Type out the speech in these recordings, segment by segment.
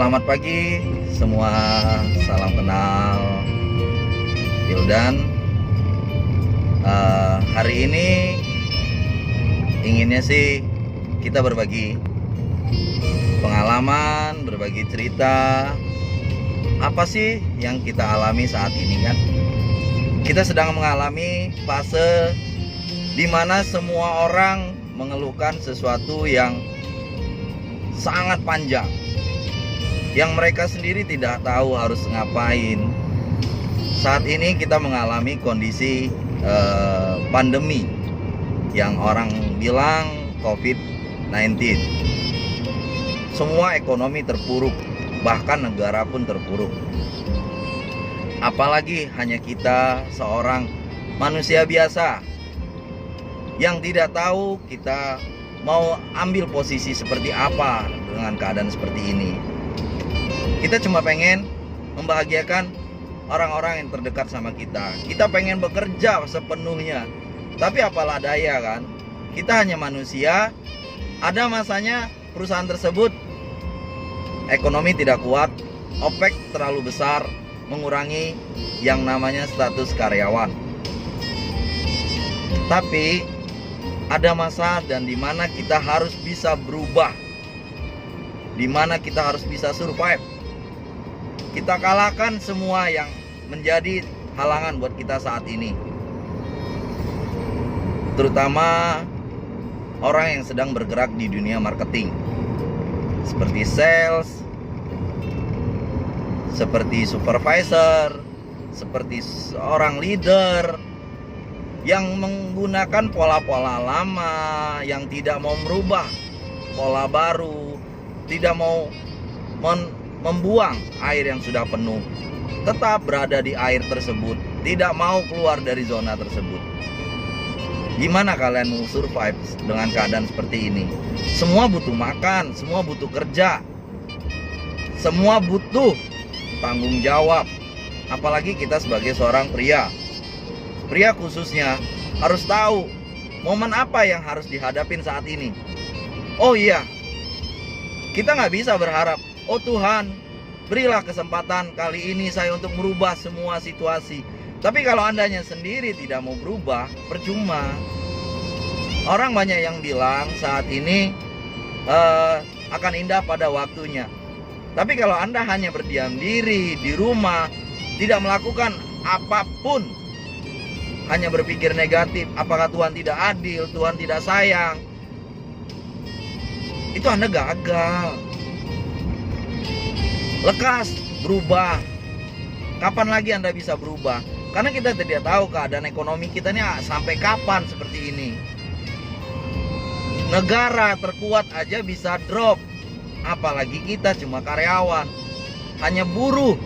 Selamat pagi semua, salam kenal Wildan. Hari ini inginnya sih kita berbagi pengalaman, berbagi cerita. Apa sih yang kita alami saat ini kan? Kita sedang mengalami fase dimana semua orang mengeluhkan sesuatu yang sangat panjang, yang mereka sendiri tidak tahu harus ngapain. Saat ini kita mengalami kondisi pandemi yang orang bilang COVID-19. Semua ekonomi terpuruk, bahkan negara pun terpuruk. Apalagi hanya kita seorang manusia biasa yang tidak tahu kita mau ambil posisi seperti apa dengan keadaan seperti ini. Kita cuma pengen membahagiakan orang-orang yang terdekat sama kita. Kita pengen bekerja sepenuhnya. Tapi apalah daya kan, kita hanya manusia. Ada masanya perusahaan tersebut ekonomi tidak kuat, OPEX terlalu besar, mengurangi yang namanya status karyawan. Tapi ada masa dan dimana kita harus bisa berubah, dimana kita harus bisa survive. Kita kalahkan semua yang menjadi halangan buat kita saat ini, terutama orang yang sedang bergerak di dunia marketing, seperti sales, seperti supervisor, seperti seorang leader yang menggunakan pola-pola lama, yang tidak mau merubah pola baru, tidak mau membuang air yang sudah penuh, tetap berada di air tersebut, tidak mau keluar dari zona tersebut. Gimana kalian mau survive dengan keadaan seperti ini? Semua butuh makan, semua butuh kerja, semua butuh tanggung jawab. Apalagi kita sebagai seorang pria khususnya harus tahu momen apa yang harus dihadapin saat ini. Oh iya, kita nggak bisa berharap, oh Tuhan berilah kesempatan kali ini saya untuk merubah semua situasi. Tapi kalau andanya sendiri tidak mau berubah, percuma. Orang banyak yang bilang saat ini akan indah pada waktunya. Tapi kalau Anda hanya berdiam diri di rumah, tidak melakukan apapun, hanya berpikir negatif, apakah Tuhan tidak adil, Tuhan tidak sayang, itu Anda gagal. Lekas berubah. Kapan lagi Anda bisa berubah? Karena kita tidak tahu keadaan ekonomi kita ini sampai kapan seperti ini. Negara terkuat aja bisa drop, apalagi kita cuma karyawan, hanya buruh.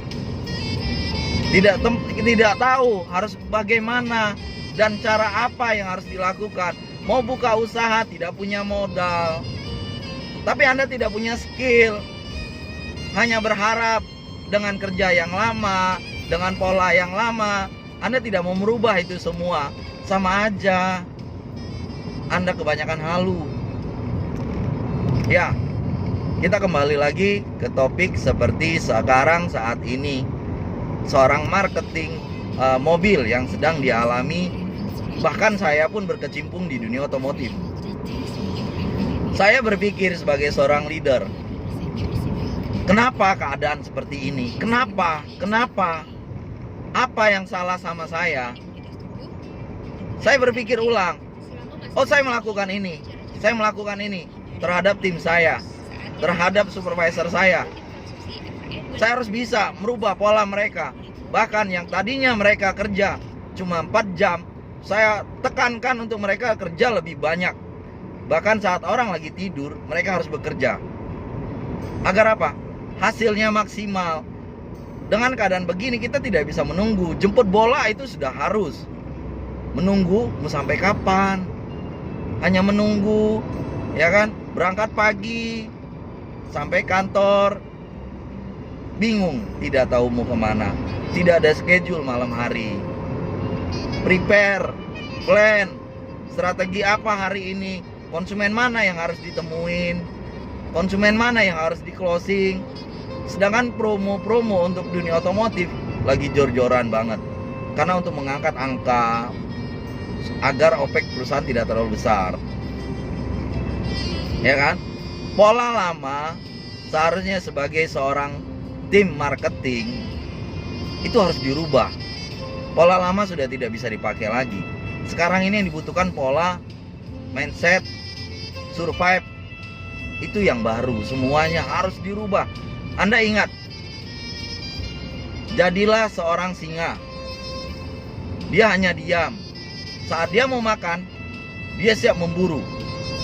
Tidak tahu harus bagaimana dan cara apa yang harus dilakukan. Mau buka usaha tidak punya modal, tapi Anda tidak punya skill, hanya berharap dengan kerja yang lama, dengan pola yang lama. Anda tidak mau merubah itu semua, sama aja Anda kebanyakan halu. Ya, kita kembali lagi ke topik seperti sekarang saat ini. Seorang marketing mobil yang sedang dialami, bahkan saya pun berkecimpung di dunia otomotif. Saya berpikir sebagai seorang leader, kenapa keadaan seperti ini? Kenapa? Apa yang salah sama saya? Saya berpikir ulang, oh saya melakukan ini terhadap tim saya, terhadap supervisor saya. Saya harus bisa merubah pola mereka. Bahkan yang tadinya mereka kerja cuma 4 jam, saya tekankan untuk mereka kerja lebih banyak. Bahkan saat orang lagi tidur, mereka harus bekerja. Agar apa? Hasilnya maksimal. Dengan keadaan begini kita tidak bisa menunggu. Jemput bola itu sudah harus. Menunggu mau sampai kapan? Hanya menunggu, ya kan? Berangkat pagi sampai kantor, bingung, tidak tahu mau kemana, tidak ada schedule malam hari. Prepare, plan, strategi apa hari ini, konsumen mana yang harus ditemuin, konsumen mana yang harus di closing. Sedangkan promo-promo untuk dunia otomotif lagi jor-joran banget. Karena untuk mengangkat angka agar OPEX perusahaan tidak terlalu besar. Ya kan? Pola lama seharusnya sebagai seorang tim marketing itu harus dirubah. Pola lama sudah tidak bisa dipakai lagi. Sekarang ini yang dibutuhkan pola mindset, survive, itu yang baru. Semuanya harus dirubah. Anda ingat, jadilah seorang singa. Dia hanya diam. Saat dia mau makan, dia siap memburu.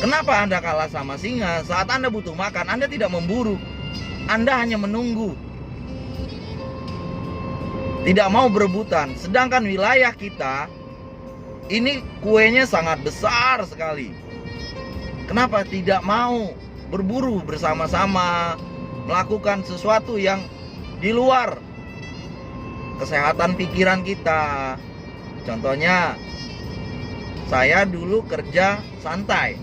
Kenapa Anda kalah sama singa? Saat Anda butuh makan, Anda tidak memburu. Anda hanya menunggu. Tidak mau berebutan. Sedangkan wilayah kita ini kuenya sangat besar sekali. Kenapa tidak mau berburu bersama-sama, melakukan sesuatu yang di luar kesehatan pikiran kita? Contohnya, saya dulu kerja santai.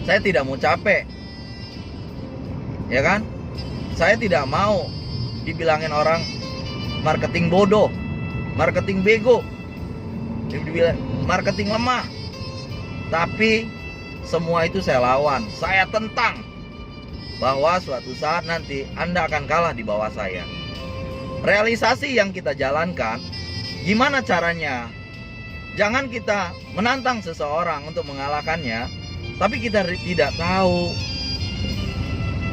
Saya tidak mau capek. Ya kan? Saya tidak mau dibilangin orang marketing bodoh, marketing bego, dibilang marketing lemah. Tapi semua itu saya lawan, saya tentang. Bahwa suatu saat nanti Anda akan kalah di bawah saya. Realisasi yang kita jalankan, gimana caranya? Jangan kita menantang seseorang untuk mengalahkannya, tapi kita tidak tahu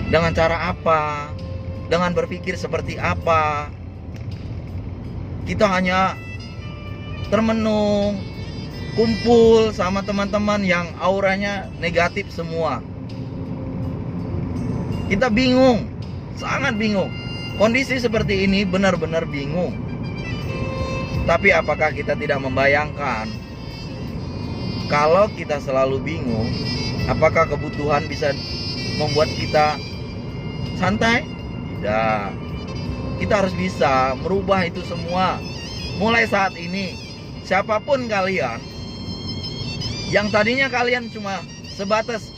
dengan cara apa, dengan berpikir seperti apa. Kita hanya termenung, kumpul sama teman-teman yang auranya negatif semua. Kita bingung, sangat bingung. Kondisi seperti ini benar-benar bingung. Tapi apakah kita tidak membayangkan kalau kita selalu bingung, apakah kebutuhan bisa membuat kita santai? Tidak. Kita harus bisa merubah itu semua. Mulai saat ini, siapapun kalian yang tadinya kalian cuma sebatas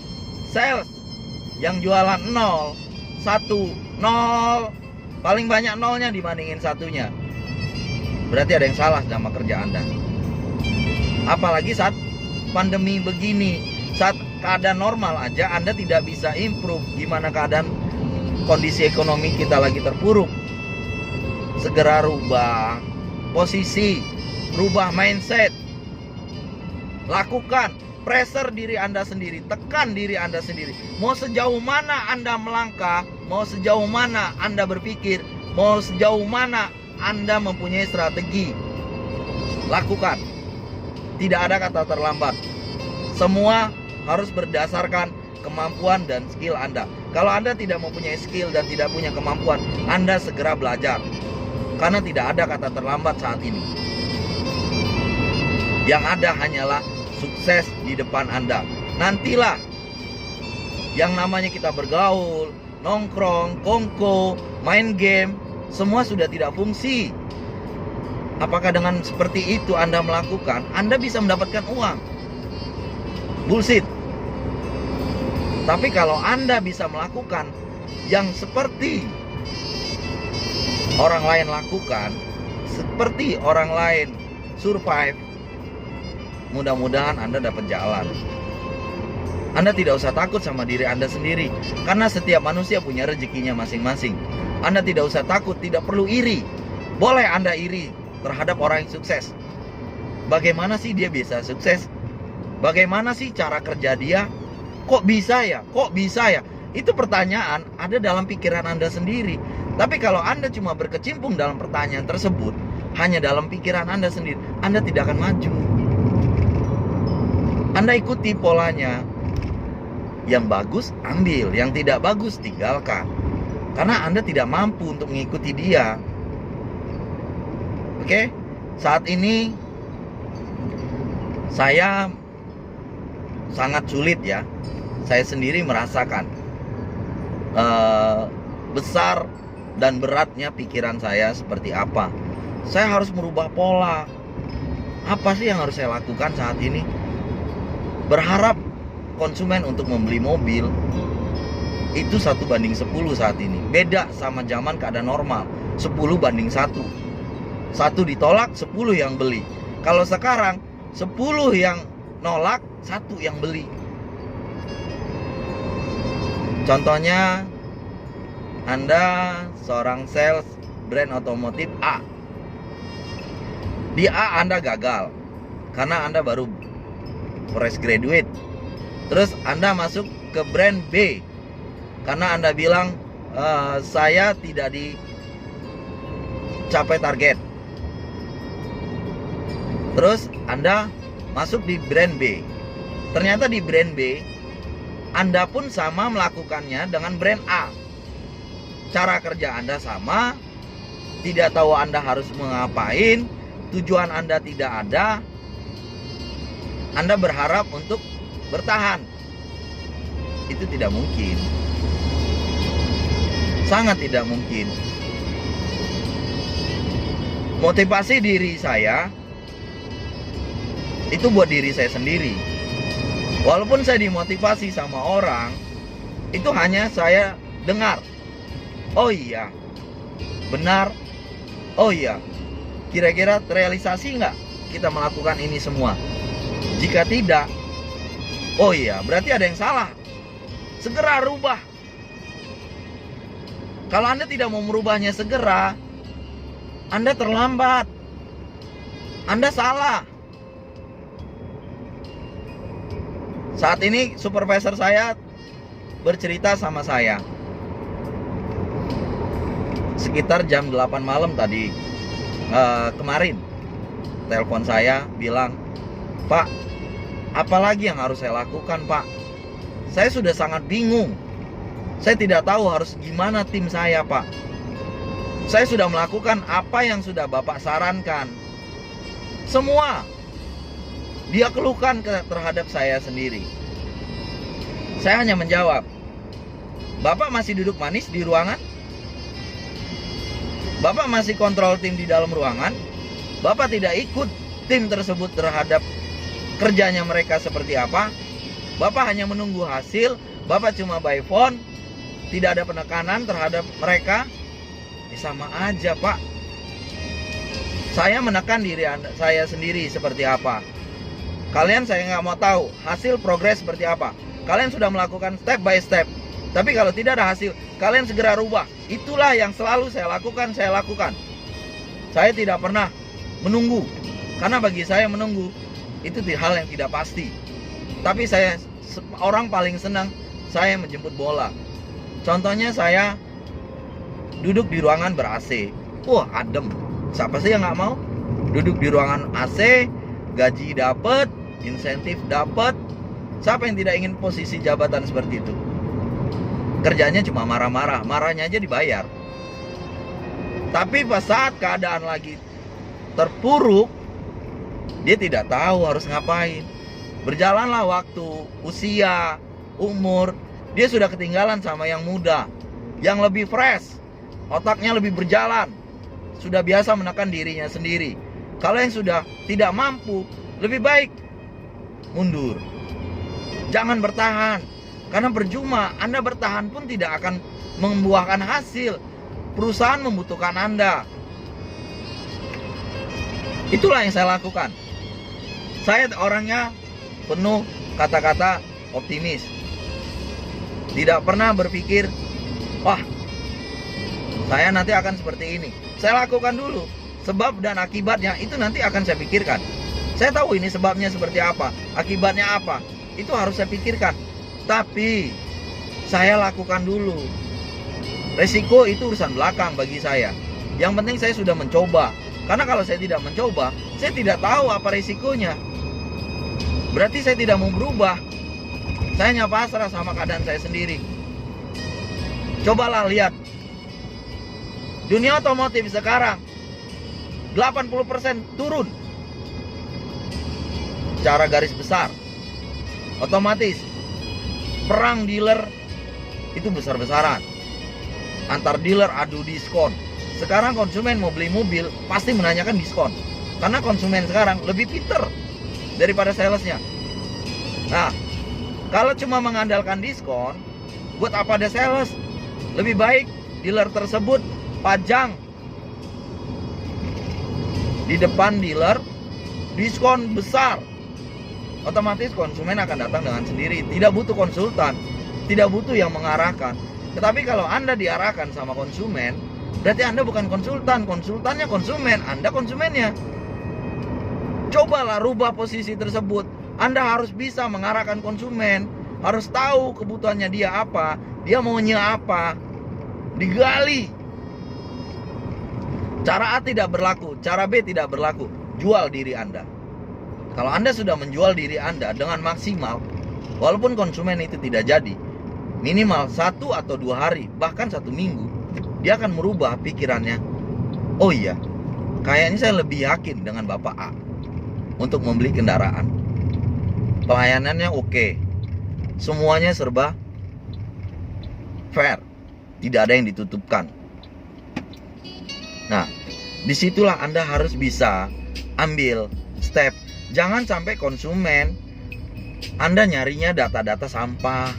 sales, yang jualan 0, 1, 0, paling banyak nolnya dibandingin satunya, berarti ada yang salah sama kerja Anda. Apalagi saat pandemi begini, saat keadaan normal aja Anda tidak bisa improve. Gimana keadaan kondisi ekonomi kita lagi terpuruk? Segera rubah posisi, rubah mindset. Lakukan, pressure diri Anda sendiri, tekan diri Anda sendiri. Mau sejauh mana Anda melangkah, mau sejauh mana Anda berpikir, mau sejauh mana Anda mempunyai strategi, lakukan. Tidak ada kata terlambat. Semua harus berdasarkan kemampuan dan skill Anda. Kalau Anda tidak mempunyai skill dan tidak punya kemampuan, Anda segera belajar. Karena tidak ada kata terlambat saat ini. Yang ada hanyalah sukses di depan Anda. Nantilah yang namanya kita bergaul, nongkrong, kongko, main game, semua sudah tidak fungsi. Apakah dengan seperti itu Anda melakukan, Anda bisa mendapatkan uang? Bullshit. Tapi kalau Anda bisa melakukan yang seperti orang lain lakukan, seperti orang lain survive, mudah-mudahan Anda dapat jalan. Anda tidak usah takut sama diri Anda sendiri, karena setiap manusia punya rezekinya masing-masing. Anda tidak usah takut, tidak perlu iri. Boleh Anda iri terhadap orang yang sukses. Bagaimana sih dia bisa sukses? Bagaimana sih cara kerja dia? Kok bisa ya? Kok bisa ya? Itu pertanyaan ada dalam pikiran Anda sendiri. Tapi kalau Anda cuma berkecimpung dalam pertanyaan tersebut, hanya dalam pikiran Anda sendiri, Anda tidak akan maju. Anda ikuti polanya. Yang bagus ambil, yang tidak bagus tinggalkan. Karena Anda tidak mampu untuk mengikuti dia. Oke? Saat ini saya sangat sulit ya. Saya sendiri merasakan besar dan beratnya pikiran saya seperti apa. Saya harus merubah pola. Apa sih yang harus saya lakukan saat ini? Berharap konsumen untuk membeli mobil, Itu 1:10 saat ini. Beda sama zaman keadaan normal, 10:1. 1 ditolak, 10 yang beli. Kalau sekarang 10 yang nolak, 1 yang beli. Contohnya, Anda seorang sales brand otomotif A. Di A Anda gagal karena Anda baru fresh graduate. Terus Anda masuk ke brand B karena Anda bilang saya tidak dicapai target. Terus Anda masuk di brand B. Ternyata di brand B Anda pun sama melakukannya dengan brand A. Cara kerja Anda sama, tidak tahu Anda harus mengapain, tujuan Anda tidak ada. Anda berharap untuk bertahan. Itu tidak mungkin. Sangat tidak mungkin. Motivasi diri saya itu buat diri saya sendiri. Walaupun saya dimotivasi sama orang, itu hanya saya dengar. Oh iya, benar. Oh iya, kira-kira terrealisasi nggak kita melakukan ini semua? Jika tidak, oh iya, berarti ada yang salah. Segera rubah. Kalau Anda tidak mau merubahnya segera, Anda terlambat. Anda salah. Saat ini supervisor saya bercerita sama saya. Sekitar jam 8 malam tadi, kemarin, telepon saya bilang, "Pak, apalagi yang harus saya lakukan, Pak? Saya sudah sangat bingung. Saya tidak tahu harus gimana tim saya, Pak. Saya sudah melakukan apa yang sudah Bapak sarankan. Semua." Dia keluhkan terhadap saya sendiri. Saya hanya menjawab, "Bapak masih duduk manis di ruangan? Bapak masih kontrol tim di dalam ruangan? Bapak tidak ikut tim tersebut terhadap kerjanya mereka seperti apa? Bapak hanya menunggu hasil, Bapak cuma by phone, tidak ada penekanan terhadap mereka?" Sama aja, Pak. Saya menekan diri saya sendiri seperti apa. Kalian saya nggak mau tahu hasil progres seperti apa. Kalian sudah melakukan step by step. Tapi kalau tidak ada hasil, kalian segera rubah. Itulah yang selalu saya lakukan. Saya tidak pernah menunggu. Karena bagi saya menunggu itu hal yang tidak pasti. Tapi saya orang paling senang saya menjemput bola. Contohnya saya duduk di ruangan ber-AC. Wah, adem. Siapa sih yang nggak mau? Duduk di ruangan AC, gaji dapat, insentif dapat. Siapa yang tidak ingin posisi jabatan seperti itu? Kerjanya cuma marah-marah, marahnya aja dibayar. Tapi pas saat keadaan lagi terpuruk, dia tidak tahu harus ngapain. Berjalanlah waktu, usia, umur, dia sudah ketinggalan sama yang muda, yang lebih fresh, otaknya lebih berjalan, sudah biasa menekan dirinya sendiri. Kalau yang sudah tidak mampu, lebih baik mundur. Jangan bertahan, karena percuma. Anda bertahan pun tidak akan membuahkan hasil. Perusahaan membutuhkan Anda. Itulah yang saya lakukan. Saya orangnya penuh kata-kata optimis. Tidak pernah berpikir, wah, saya nanti akan seperti ini. Saya lakukan dulu. Sebab dan akibatnya itu nanti akan saya pikirkan. Saya tahu ini sebabnya seperti apa, akibatnya apa. Itu harus saya pikirkan. Tapi saya lakukan dulu. Resiko itu urusan belakang bagi saya. Yang penting saya sudah mencoba. Karena kalau saya tidak mencoba, saya tidak tahu apa resikonya. Berarti saya tidak mau berubah. Saya hanya pasrah sama keadaan saya sendiri. Cobalah lihat. Dunia otomotif sekarang 80% turun. Secara garis besar. Otomatis perang dealer itu besar-besaran. Antar dealer adu diskon. Sekarang konsumen mau beli mobil pasti menanyakan diskon. Karena konsumen sekarang lebih pinter daripada salesnya. Nah, kalau cuma mengandalkan diskon, Buat apa ada sales? Lebih baik dealer tersebut pajang di depan dealer diskon besar. Otomatis konsumen akan datang dengan sendiri, tidak butuh konsultan, tidak butuh yang mengarahkan. Tetapi kalau Anda diarahkan sama konsumen, berarti Anda bukan konsultan, konsultannya konsumen, Anda konsumennya. Cobalah rubah posisi tersebut. Anda harus bisa mengarahkan konsumen, harus tahu kebutuhannya dia apa, dia maunya apa, digali. Cara A tidak berlaku, cara B tidak berlaku. Jual diri Anda. Kalau Anda sudah menjual diri Anda dengan maksimal, walaupun konsumen itu tidak jadi, minimal 1 atau 2 hari, bahkan 1 minggu, dia akan merubah pikirannya. Oh iya, kayaknya saya lebih yakin dengan Bapak A untuk membeli kendaraan. Pelayanannya oke, semuanya serba fair, tidak ada yang ditutupkan. Nah, disitulah Anda harus bisa ambil step. Jangan sampai konsumen Anda nyarinya data-data sampah.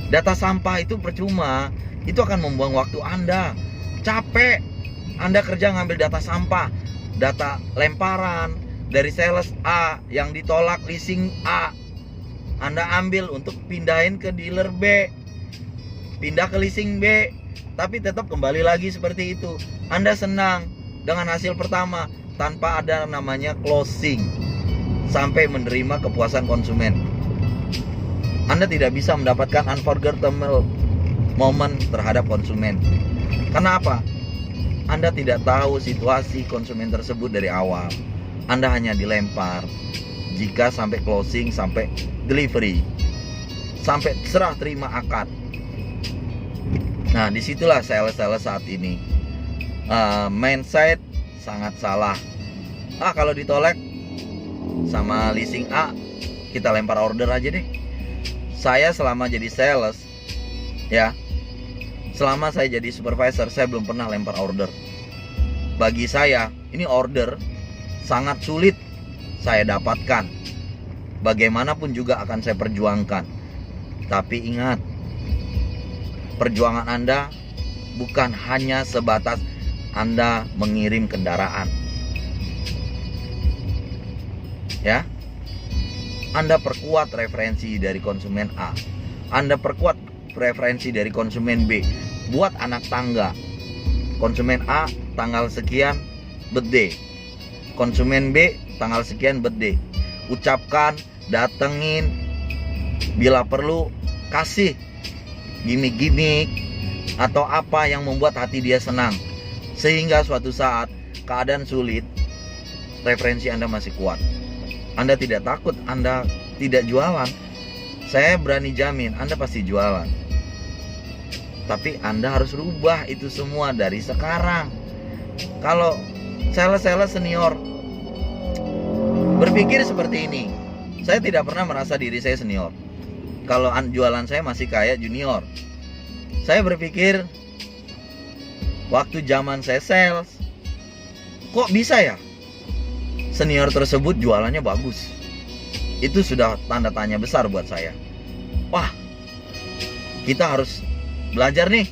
Data sampah itu percuma, itu akan membuang waktu Anda. Capek Anda kerja ngambil data sampah, data lemparan dari sales A yang ditolak leasing A, Anda ambil untuk pindahin ke dealer B, pindah ke leasing B, tapi tetap kembali lagi seperti itu. Anda senang dengan hasil pertama tanpa ada namanya closing sampai menerima kepuasan konsumen. Anda tidak bisa mendapatkan unforgettable moment terhadap konsumen. Kenapa? Anda tidak tahu situasi konsumen tersebut dari awal. Anda hanya dilempar. Jika sampai closing, sampai delivery, sampai serah terima akad. Nah, disitulah sales-sales saat ini mindset sangat salah. Kalau ditolak sama leasing A, kita lempar order aja deh. Saya selama jadi sales, ya, selama saya jadi supervisor, saya belum pernah lempar order. Bagi saya, ini order sangat sulit saya dapatkan. Bagaimanapun juga akan saya perjuangkan. Tapi ingat, perjuangan Anda bukan hanya sebatas Anda mengirim kendaraan. Ya, Anda perkuat referensi dari konsumen A, Anda perkuat referensi dari konsumen B. Buat anak tangga. Konsumen A tanggal sekian birthday, konsumen B tanggal sekian birthday. Ucapkan, datengin, bila perlu kasih gimmick-gimmick atau apa yang membuat hati dia senang, sehingga suatu saat keadaan sulit, referensi Anda masih kuat. Anda tidak takut Anda tidak jualan. Saya berani jamin Anda pasti jualan. Tapi Anda harus rubah itu semua dari sekarang. Kalau sales-sales senior berpikir seperti ini, saya tidak pernah merasa diri saya senior. Kalau jualan saya masih kayak junior. Saya berpikir waktu zaman saya sales, kok bisa ya senior tersebut jualannya bagus. Itu sudah tanda tanya besar buat saya. Wah, kita harus belajar nih.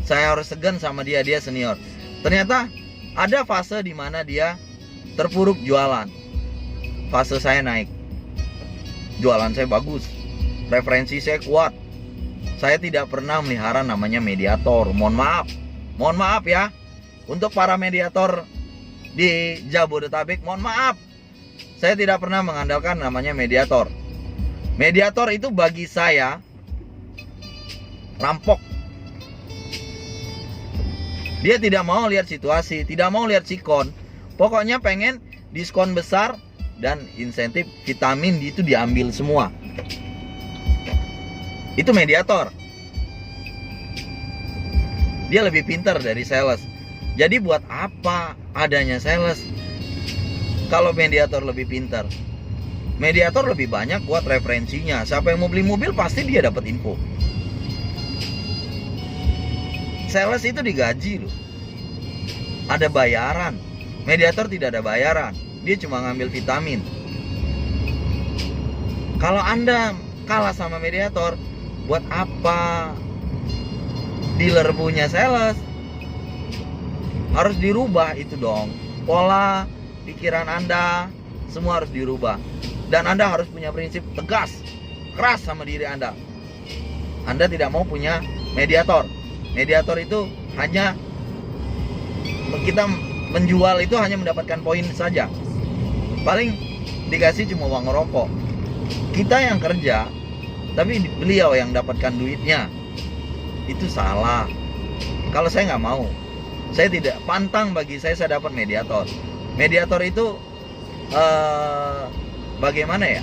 Saya harus segan sama dia senior. Ternyata ada fase di mana dia terpuruk jualan. Fase saya naik. Jualan saya bagus, referensi saya kuat. Saya tidak pernah melihara namanya mediator. Mohon maaf ya, untuk para mediator di Jabodetabek, mohon maaf, saya tidak pernah mengandalkan namanya mediator. Mediator itu bagi saya rampok. Dia tidak mau lihat situasi, tidak mau lihat sikon. Pokoknya pengen diskon besar dan insentif vitamin itu diambil semua. Itu mediator. Dia lebih pintar dari sales. Jadi buat apa adanya sales kalau mediator lebih pintar? Mediator lebih banyak buat referensinya. Siapa yang mau beli mobil pasti dia dapat info. Sales itu digaji loh. Ada bayaran. Mediator tidak ada bayaran. Dia cuma ngambil vitamin. Kalau Anda kalah sama mediator, buat apa dealer punya sales. Harus dirubah itu dong. Pola pikiran Anda semua harus dirubah. Dan Anda harus punya prinsip tegas, keras sama diri Anda. Anda tidak mau punya mediator. Mediator itu hanya kita menjual itu hanya mendapatkan poin saja. Paling dikasih cuma uang rokok. Kita yang kerja, tapi beliau yang dapatkan duitnya. Itu salah. Kalau saya nggak mau, saya tidak pantang bagi saya dapat mediator. Mediator itu bagaimana ya?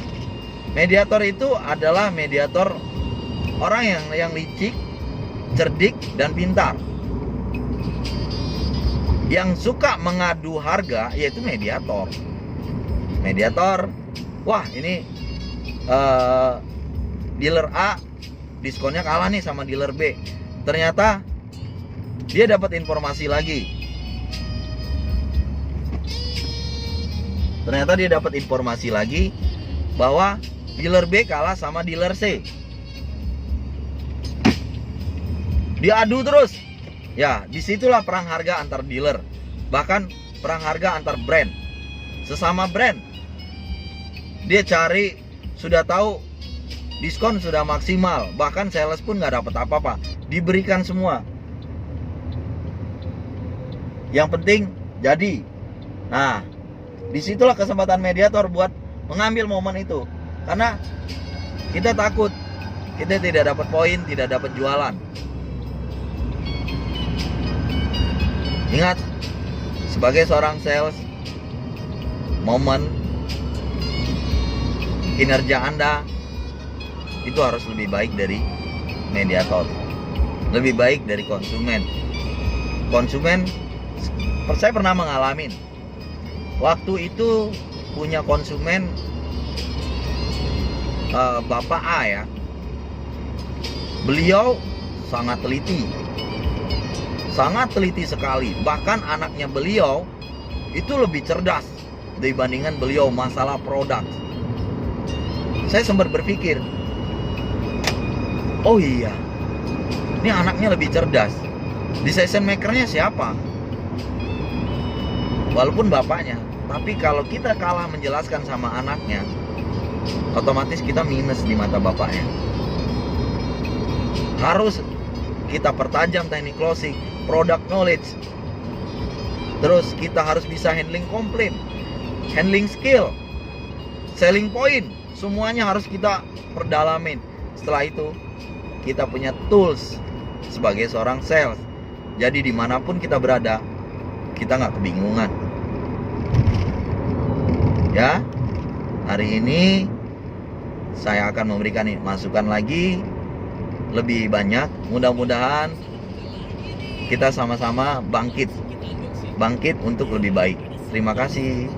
Mediator itu adalah mediator orang yang licik, cerdik dan pintar. Yang suka mengadu harga yaitu mediator. Mediator, wah ini dealer A diskonnya kalah nih sama dealer B. Ternyata dia dapat informasi lagi. Bahwa dealer B kalah sama dealer C. Diadu terus. Ya, disitulah perang harga antar dealer. Bahkan perang harga antar brand. Sesama brand. Dia cari, sudah tahu diskon sudah maksimal, bahkan sales pun nggak dapat apa-apa, diberikan semua. Yang penting jadi. Nah, disitulah kesempatan mediator buat mengambil momen itu. Karena kita takut kita tidak dapat poin, tidak dapat jualan. Ingat, sebagai seorang sales, momen kinerja Anda itu harus lebih baik dari mediator, lebih baik dari konsumen. Konsumen, saya pernah mengalami. Waktu itu punya konsumen Bapak A ya. Beliau sangat teliti sekali. Bahkan anaknya beliau itu lebih cerdas dibandingkan beliau masalah produk. Saya sempat berpikir, oh iya, ini anaknya lebih cerdas. Decision makernya siapa? Walaupun bapaknya. Tapi kalau kita kalah menjelaskan sama anaknya, otomatis kita minus di mata bapaknya. Harus kita pertajam teknik closing, product knowledge. Terus kita harus bisa handling komplain, handling skill, selling point. Semuanya harus kita perdalamin. Setelah itu kita punya tools sebagai seorang sales. Jadi dimanapun kita berada, kita nggak kebingungan. Ya, hari ini saya akan memberikan masukan lagi lebih banyak. Mudah-mudahan kita sama-sama bangkit untuk lebih baik. Terima kasih.